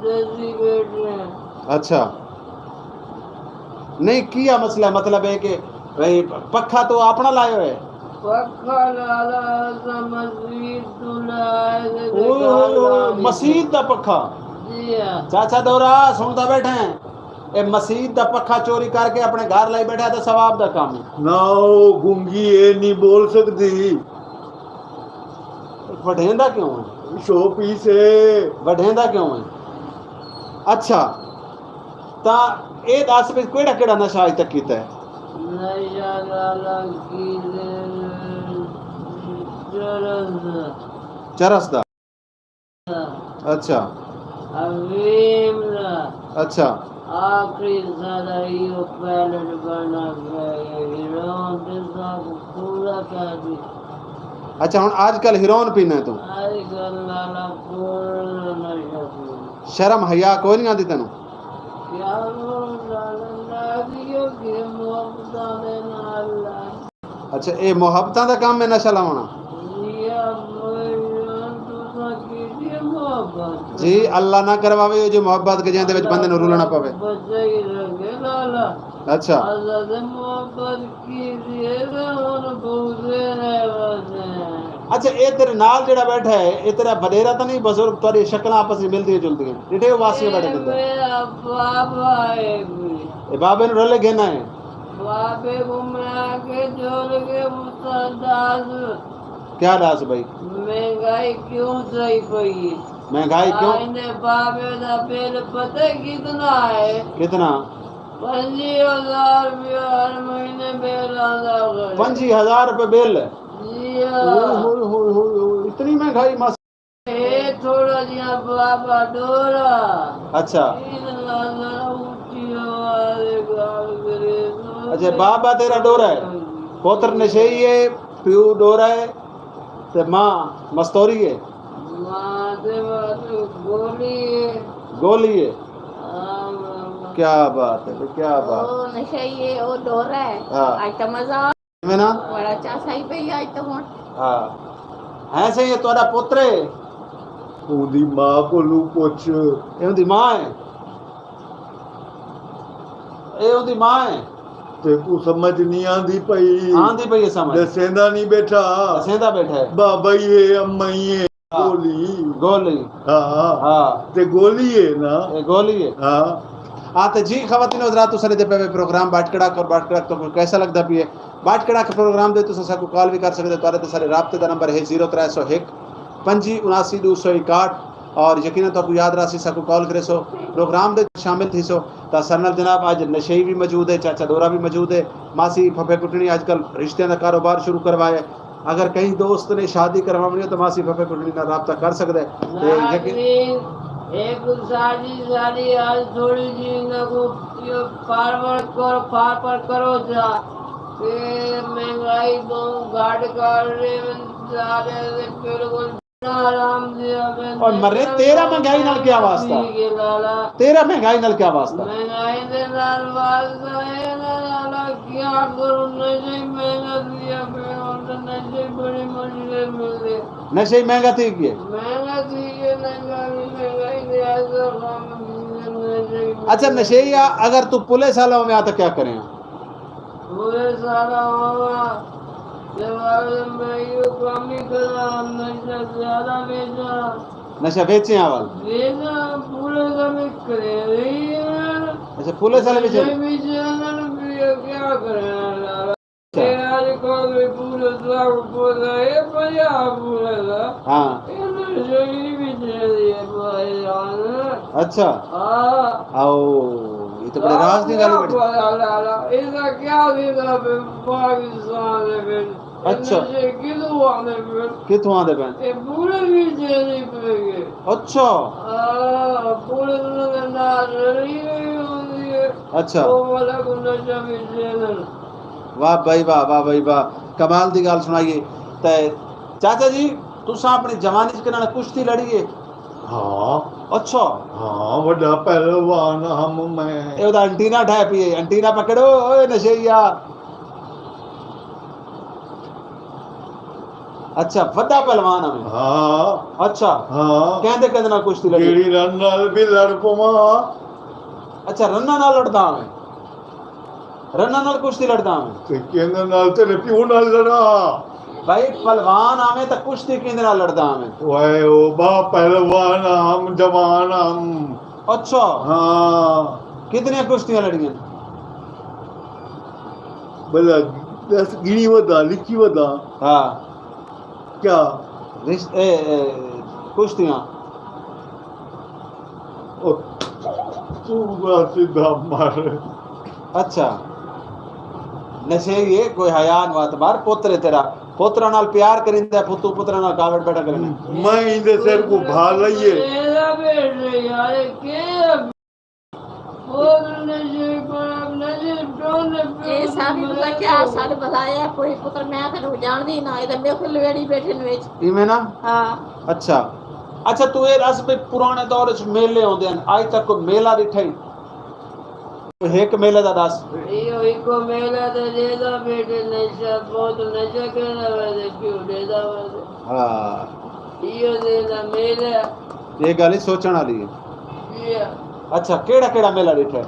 जैसी बैठ रहे हैं। अच्छा नहीं किया मसला, मतलब है कि भाई पखा तो अपना लायो है, पखा लाला सा मस्जिद तो लाए थे ओए ओए ओए मसीद दा पखा। जी हाँ। चाचा दौरा सुनता बैठे हैं, ए मसीद दा पखा चोरी करके अपने घर लाई बैठा तो सवाब दा काम है ना वो गूंगी ये नहीं बोल सकती, वढेंदा क्यों है, शो पीस है। वढेंदा क्यों है? अच्छा ता ए दस भी केड़ा केड़ा नशा अज तक कीता है? नशा लाला की चरस दा, अच्छा अवीम दा, अच्छा आखिरी सारा यो पैलेट बना गया हीरों के साथ पूरा कर दी। अच्छा हुन आजकल हिरोन पीना है तू, आजकल लाला पूरा नशा पी। शर्म हया कोई नहीं आती तेनू? क्या लाला लादियो के मोहब्बता दे नाला। अच्छा ये मोहब्बतां दा काम है नशा लावना? या तुसा कीजिए मोहब्बत जी अल्लाह ना करवावे ये जो मोहब्बत के जेंदे विच बंदे नू रुलना पवे। बचाई रखे लाला। अच्छा आजाद मोहब्बत कीजिए और भूले रहे बसे। अच्छा ये तेरे नाल जेड़ा बैठा है ये तेरा बडेरा तो नहीं बुजुर्ग, तेरी शक्लां आपस में मिलती जुलती हैं, डिठे वासी बैठे ये किंदे? मेरा बाबा है भी। ये बाबे नू रले घेना है, बाबे को मैं आके जोड़ के मुसदास। क्या दास भाई? महंगाई क्यों सही पई? महंगाई क्यों? आईने बाबे दा बिल पता कितना है? कितना? 25,000 रुपया हर महीने बिल आंदा है। 25,000 रुपए बिल? जी ओए हाँ। होए होए होए होए, इतनी महंगाई मास। ए थोड़ा जिया बाबा डोरा। अच्छा इन लाला ऊंची आवाज़ गाल करे तो अच्छा बाबा तेरा डोरा है, पोत्र नशेई है, प्यू डोरा है, ते माँ मस्तौरी है, माँ से बात गोली है। गोली है। हाँ, क्या बात है, क्या बात ओ नशा ये ओ डोरा है। हाँ। आज तो मजा है ना? बड़ा चासा ही पे आज तो हुन। हाँ ऐसे ही तुम्हारा पुत्र है, ਉਹਦੀ ਮਾਂ ਕੋਲੋਂ ਪੁੱਛ। ये उनकी माँ है, ये उनकी माँ है। ਤੇ ਕੋ ਸਮਝ ਨਹੀਂ ਆਂਦੀ ਪਈ, आंधी पई है समझ, ਦੱਸੇਂਦਾ ਨਹੀਂ ਬੈਠਾ। सेंधा बैठा है। ਬਾਬਾ ਹੀ ਹੈ ਅੰਮਾ ਹੀ ਹੈ हाँ। ਗੋਲੀ। गोली ਹਾਂ हाँ ਤੇ ਗੋਲੀ ਹੈ ਨਾ। ये गोली है। ਹਾਂ हाँ तो जी खवातीन हज़रात तो सरे दे पे प्रोग्राम बाट कड़ाक और बाट कड़ाक तो कैसा लगता भी है? बाट कड़ाक प्रोग्राम दे तो साकू कॉल भी कर सकते, तारे तो सारे राब्ते का नंबर है 0301 2579 और यकीनन तो आपको याद राशि साकू कॉल करे सो प्रोग्राम दे शामिल थी सो ता सरनल जनाब आज नशेई भी मौजूद है, चाचा दौरा भी मौजूद है, मासी फफे कुटनी आजकल रिश्ते का कारोबार शुरू करवाए। अगर कहीं दोस्त ने शादी करवानी हो तो मासी फफे कुटनी ना रब्ता कर सकते नाज़रीन, एक शादी आज थोड़ी जी ना को फॉरवर्ड करो जा कि महंगाई बहुत घाट कर रहे जा रहे बिल्कुल आराम से और मरे तेरा महंगाई नाल क्या वास्ता? लाला तेरा महंगाई नाल क्या वास्ता? महंगाई दे नाल वास्ता है ना लाला क्या करूं नशे महंगा दिया पे और नशे बड़ी मुश्किल मिल रही नशे महंगा थी गए। महंगा दिए महंगाई दे ऐसा काम अच्छा नशेया अगर तू पुलिस वाला में आता क्या करें? पूरे सारा होगा जब मैं ये काम नहीं करा नशा ज्यादा बेचा नशा बेचे वाल? बेचा पूरे समय करे रही है। अच्छा पुलिस वाले बेचे? क्या करें लाला आज कल पूरे सब पूरा है पंजाब पूरा हाँ अच्छा आओ ये तो बड़े राज की गाली बड़ी। इसका क्या सीधा पाकिस्तान में अच्छा कितों आते पैन? पूरे भी नहीं पड़ेंगे। अच्छा पूरे अच्छा वो वाला को नशा भी जेल। वाह भाई वाह, वाह भाई वाह, कमाल दी गाल सुनाइए। ते चाचा जी तुसा अपनी जवानी च कनाल कुश्ती लड़ी है? हाँ अच्छा हाँ बड़ा पहलवान हम मैं। ए ओदा एंटीना ढाए पिए, एंटीना पकड़ो ओए नशेया। अच्छा वड्डा पहलवान हमें। हाँ अच्छा हाँ कहंदे कहंदे ना कुश्ती लड़ी। केड़ी रन नाल भी लड़ पवा। अच्छा रन्ना नाल लड़दा हमें, रन्ना नाल कुश्ती लड़दा हमें। ते केंद्र नाल तेरे प्यो नाल लड़ा। भाई पहलवान हमें तो कुश्ती किंदे नाल लड़दा हमें। ओए ओ बा पहलवान हम जवान हम। अच्छा हाँ कितने कुश्तियां लड़ियां? भला 10 गिनी वदा लिखी वदा हाँ क्या। कुश्तियां ओ तू बड़ा सीधा मार। अच्छा नशे ये कोई हयान बात बार पोतरे तेरा पोतरा नाल प्यार करिंदा पुत्तू पुत्रा नाल कावड़ बैठा करने। मैं इंदे सिर को भा लइए। मेरा बेटे यार के बोल नशे पर नशे टोन ये सारी पता क्या सारे बताया कोई पुत्र मैं तो जानदी ना इधर मेरे को लेडी बैठे ने विच। इवें ना हां अच्छा अच्छा तू ये दस भी पुराने दौर च मेले होंदे हैं आज तक कोई मेला दिखाई एक मेले दा दस। यो इको मेला तो देदा बेटे नशा बहुत नशा करना वाले क्यों देदा वाले। हाँ यो देदा मेला ये गल ही सोचने वाली है। ये अच्छा केड़ा केड़ा मेला दिखा है?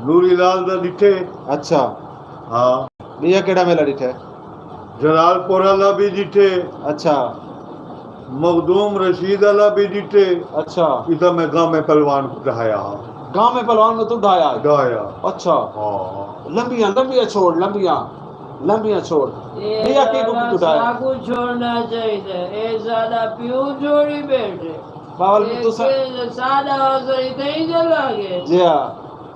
नूरी लाल दा दिखे। अच्छा हाँ बिया केड़ा मेला दिखा है? जलालपुर वाला भी दिखे। अच्छा मखदूम रशीद वाला भी दिखे। अच्छा इधर मैं गांव में पहलवान को ढाया। गांव में पहलवान में तू ढाया है? ढाया अच्छा हाँ लंबियां लंबियां छोड़ लंबियां लंबियां छोड़ ये बिया की को ढाया सागु छोड़ना चाहिए ये सादा प्यू जोड़ी बैठे बावल में तू ये सादा असर इतने ही चला गए जी हाँ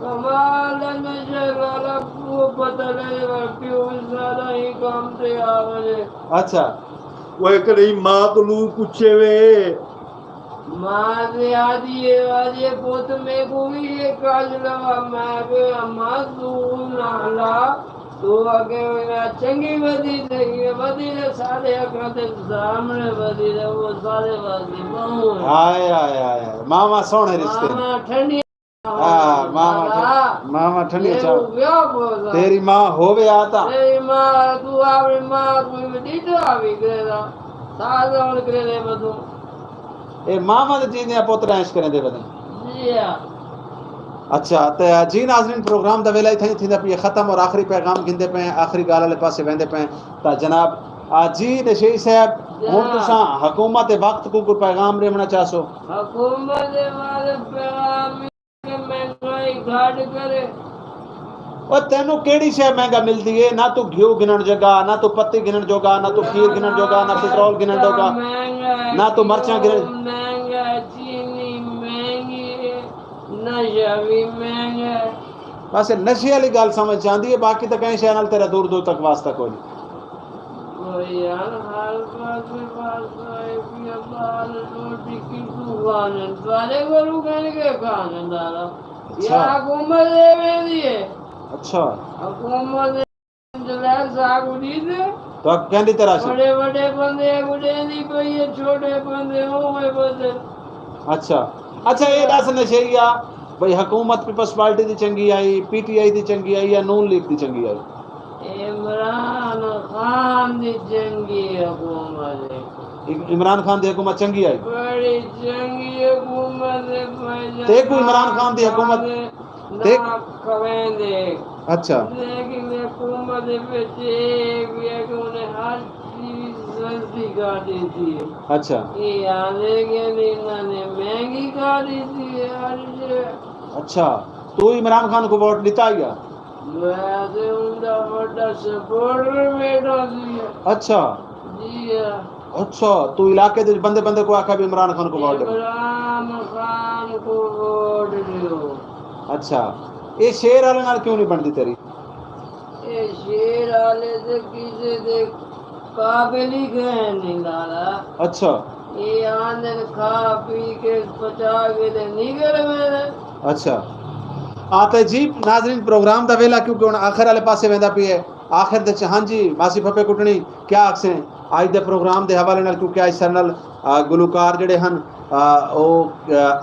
कमाल नशे वाला वो पता लगे प्यू सादा ही काम से आवे। अच्छा वो एक रही माँ को लू पूछे वे माँ से आदि पोत में को भी ये काज लगा मैं भी अम्मा तू नाला तो आगे मैं चंगी बदी देखिए बदी ने सारे अकाते सामने बदी ने वो सारे बदी बहु आए आए आए मामा सोने रिश्ते मामा ठंडी हाँ मामा ठंडी ये चाव क्या बोला तेरी माँ होवे आता तेरी माँ तू आपरी माँ कोई दीदो आवी करेगा सादा और करे बदू ए मामा दे चीज ने पोतरा ऐश करे दे बदन। जी हाँ अच्छा तो जी नाज़रीन प्रोग्राम दा वेला थी थींदा पे ख़त्म और आखिरी पैगाम गिंदे पे आखिरी गाल वाले पासे वेंदे पे ता जनाब जी नशेई साहब हुन तुसा हुकूमत वक्त को कोई पैगाम देना चाहसो? हुकूमत वाले पैगाम के महंगाई घाट करे और तेनू केड़ी शय महंगा मिलदी है ना तू घियो गिनन जगा ना तू पत्ती गिनन जोगा ना तू खीर गिनन जोगा ना पेट्रोल गिनन जोगा ना तू मरचा गिनन महंगा चीनी महंगी नशा भी महंगा बस नशे वाली गल समझ आंदी है बाकी तो कहीं शय नाल तेरा दूर दूर तक वास्ता कोई नहीं। कोई यार हर बात में बात है कि बाल रोटी की दुकान वाले गुरु कहने के खाने दादा ये हुकूमत दे दिए। अच्छा हुकूमत जलाल साहब दी दे तो अब कहंदी तेरा से बड़े बड़े बंदे बुढ़े नहीं कोई ये छोटे बंदे हो गए बंदे। अच्छा अच्छा ये दस नशेइया भाई हुकूमत पीपल्स पार्टी दी चंगी आई पीटीआई दी चंगी आई या नून लीग दी चंगी आई? इमरान खान दी चंगी हुकूमत है। इमरान खान दी हुकूमत चंगी आई? बड़ी चंगी हुकूमत है। ते को इमरान खान दी हुकूमत ते कवेंदे अच्छा लेकिन हुकूमत पे भी है कि उन्हें हर चीज सस्ती कर दी थी। अच्छा ये आने के लिए इन्होंने महंगी कर दी थी हर चीज। अच्छा तू इमरान खान को वोट दिता या? वैसे उनका बड़ा सपोर्टर बैठा थी। अच्छा जी हाँ अच्छा तू इलाके दे बंदे बंदे को आखा भी इमरान खान को वोट दे? इमरान खान को वोट दो। अच्छा ये शेर वाले नाल क्यों नहीं बनती तेरी? ये शेर वाले से किसी से काबिल ही गए नहीं लाला। अच्छा ये आंदे खा पी के पचा के दे निकल मेरे। अच्छा आते जी नाज़रीन प्रोग्राम दा वेला क्योंकि हुन आखिर वाले पासे वेंदा पई है आखिर दे हां जी मासी फफे कुटनी क्या आखसे आज दे प्रोग्राम दे हवाले नाल क्योंकि आज सरनल गुलकार जेड़े हन ओ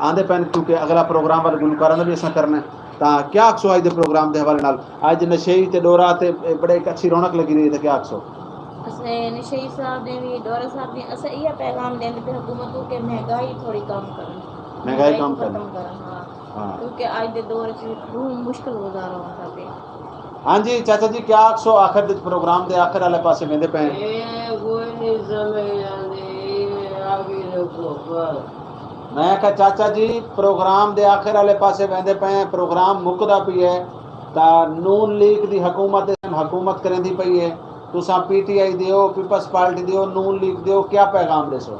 आंदे पैन क्योंकि अगला प्रोग्राम वाले गुलकारां दा भी असां करना ता क्या आखसो आज दे प्रोग्राम दे हवाले नाल आज नशेई ते डोरा ते बड़े एक अच्छी रौनक लगी रही है तो क्या आखसो? असे नशई साहब ने भी डोरा साहब ने असे ये पैगाम देने पे हुकूमत को कि महंगाई थोड़ी कम करन, महंगाई कम खत्म करन। करन। हाँ, हाँ क्योंकि आज के दौर च बहुत मुश्किल गुजारा होता पे। हाँ जी चाचा जी क्या आखसो आखिर दे प्रोग्राम दे आखिर वाले पासे वेंदे पे ये कोई नहीं समझ आती आगे रखो पर मैं कहा चाचा जी प्रोग्राम दे आखिर वाले पासे वेंदे पे प्रोग्राम मुकदा पई है ता नून लीग दी हुकूमत करेंदी पई है तुसा पीटीआई दियो पीपल्स पार्टी दियो नून लीग दियो क्या पैगाम देसो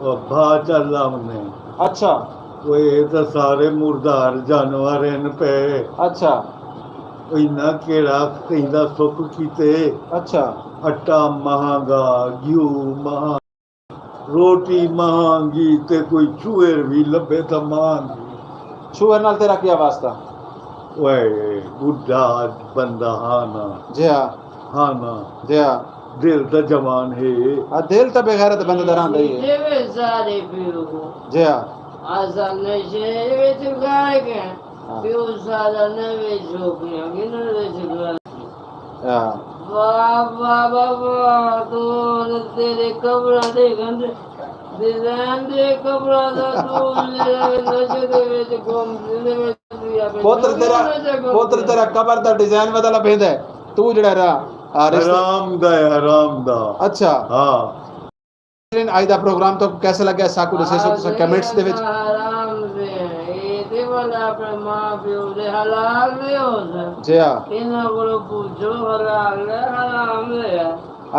और भा चल हमने अच्छा वो ये तो सारे मुर्दार जानवर इन पे अच्छा इन्ना केड़ा कहंदा सुख कीते अच्छा आटा महंगा घ्यू महंगा रोटी महंगी ते कोई चूहेर भी लभे तो महंगी शुगर नाल तेरा क्या वास्ता ओए बुढ़ा बंदा हाना जी हाँ हाना जी हाँ दिल तो जवान है दिल तो बेगैरत बंदे दरान रही है जे वे सारे पियो जी हाँ आसा नशे विच गाय के हाँ। पियो सारा नवे छोकरियां गिनर विच गाय हाँ। बाबा बाबा तो तेरे कब्र दे गंद डिजाइन दे कब्र दा तू नशे दे विच घूम दे विच पुत्र तेरा कबर दा डिजाइन बदला भेंदा है तू जड़ा रहा हराम दा अच्छा हाँ आज दा प्रोग्राम तो कैसा लगा साकू दसे सो तुसा कमेंट्स दे विच आराम से ये ते वाला अपने मां प्यो दे हलाल दे हो जी हां इना को पूछो हलाल है हराम है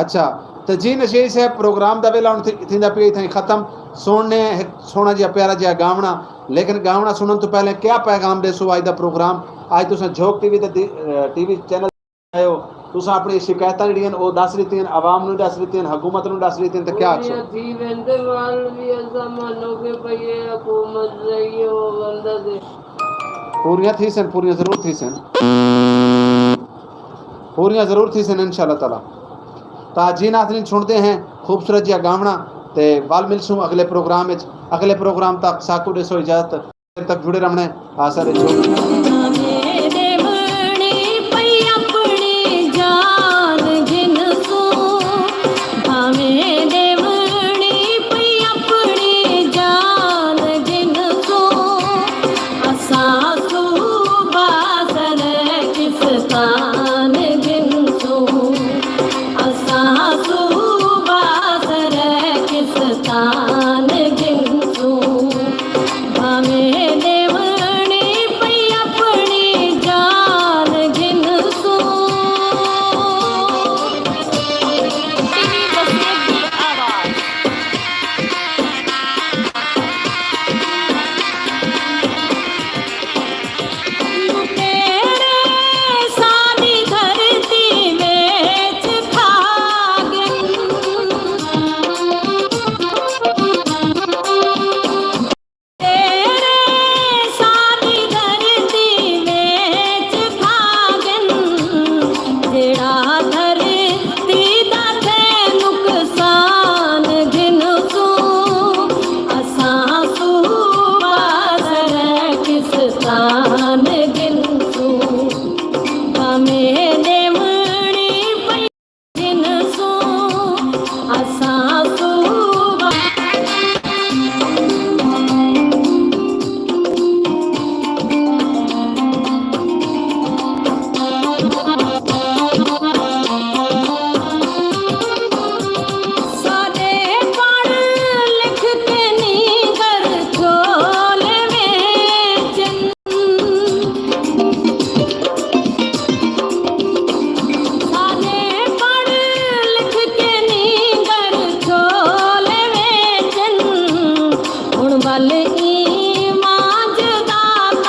अच्छा तो जी नशे से प्रोग्राम दा वेला थिंदा पे थई खत्म सुनने सोना जी प्यारा जी गावना लेकिन गावना सुनन तो पहले क्या पैगाम देसो आज दा प्रोग्राम आज तुसा झोक टीवी ते टीवी चैनल आयो तुसा अपनी शिकायतां जड़ियां ओ दस रही आवाम नु दस रही हुकूमत नु दस रही तो क्या आखो थी वेंदे माल भी जमानो के पये हुकूमत रही हो बंदा दे पूरियां थी सन पूरियां जरूर थी सन इंशाल्लाह ताला ता जी नाज़रीन सुनते हैं खूबसूरत जिया गावना ते वाल मिलसूं अगले प्रोग्राम तक साकू दे सो इजाजत तक जुड़े रहना आशा